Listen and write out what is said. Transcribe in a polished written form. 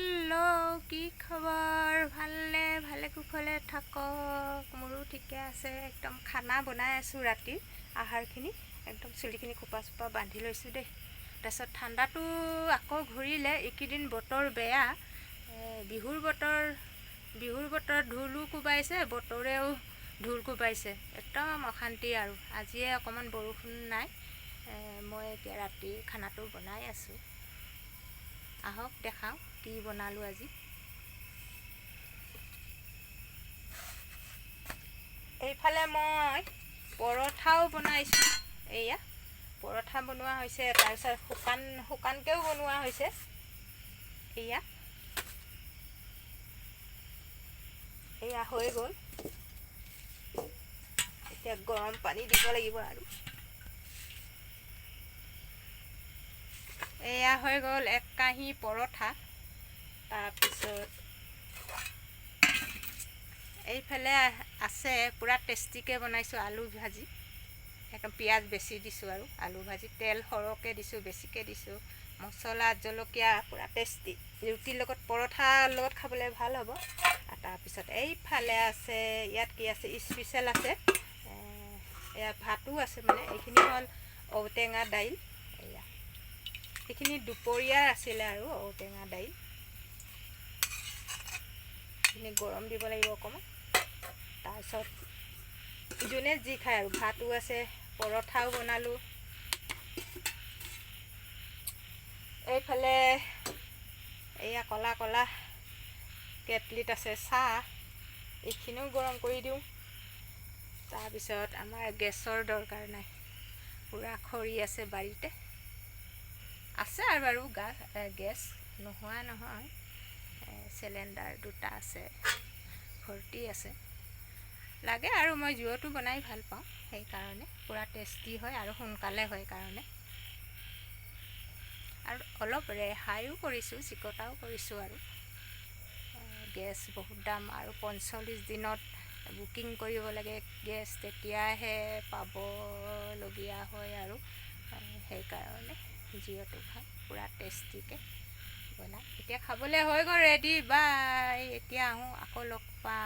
hello' কি খবৰ ভালনে ভালে কুশলে থাকক মোৰো ঠিকে আছে একদম খানা বনাই আছোঁ ৰাতি আহাৰখিনি একদম চুলিখিনি খোপা চোপা বান্ধি লৈছোঁ দেই তাৰপিছত ঠাণ্ডাটো আকৌ ঘূৰিলে এইকেইদিন বতৰ বেয়া বিহুৰ বতৰ ঢোলো কোবাইছে বতৰেও ঢোল কোবাইছে একদম অশান্তি আৰু আজিয়ে অকণমান বৰষুণ নাই মই এতিয়া ৰাতি খানাটো বনাই আছোঁ আহক দেখাওঁ কি বনালোঁ আজি এইফালে মই পৰঠাও বনাইছোঁ এয়া পৰঠা বনোৱা হৈছে তাৰপিছত শুকানকৈও বনোৱা হৈছে এয়া হৈ গ'ল এতিয়া গৰম পানী দিব লাগিব আৰু এয়া হৈ গ'ল এক কাঁহী পৰঠা তাৰপিছত এইফালে আছে পূৰা টেষ্টিকৈ বনাইছোঁ আলু ভাজি একদম পিঁয়াজ বেছি দিছোঁ আৰু আলু ভাজি তেল সৰহকৈ দিছোঁ বেছিকৈ দিছোঁ মছলা জলকীয়া পূৰা টেষ্টি ৰুটিৰ লগত পৰঠাৰ লগত খাবলৈ ভাল হ'ব তাৰপিছত এইফালে আছে ইয়াত কি আছে স্পেচিয়েল আছে ইয়াত ভাতো আছে মানে এইখিনি হ'ল ঔটেঙা দাইল এয়া এইখিনি দুপৰীয়াৰ আছিলে আৰু ঔটেঙা দাইল এইখিনি গৰম দিব লাগিব অকণমান তাৰপিছত যোনে যি খায় আৰু ভাতো আছে পৰঠাও বনালোঁ এইফালে এয়া কলা কেটলিত আছে চাহ এইখিনিও গৰম কৰি দিওঁ তাৰপিছত আমাৰ গেছৰ দৰকাৰ নাই পূৰা খৰি আছে বাৰীতে আছে আৰু বাৰু গেছ নোহোৱা নহয় চিলিণ্ডাৰ দুটা আছে ভৰ্তি আছে লাগে আৰু মই জুইতো বনাই ভাল পাওঁ সেইকাৰণে পূৰা টেষ্টি হয় আৰু সোনকালে হয় কাৰণে আৰু অলপ ৰেহাইও কৰিছোঁ চিকটাও কৰিছোঁ আৰু গেছ বহুত দাম আৰু 45 দিনত বুকিং কৰিব লাগে গেছ তেতিয়াহে পাবলগীয়া হয় আৰু সেইকাৰণে জিঅ'টো খাই পূৰা টেষ্টিকৈ বনাই এতিয়া খাবলৈ হৈ গ'ল ৰেডি বাই এতিয়া আহোঁ আকৌ লগ পাম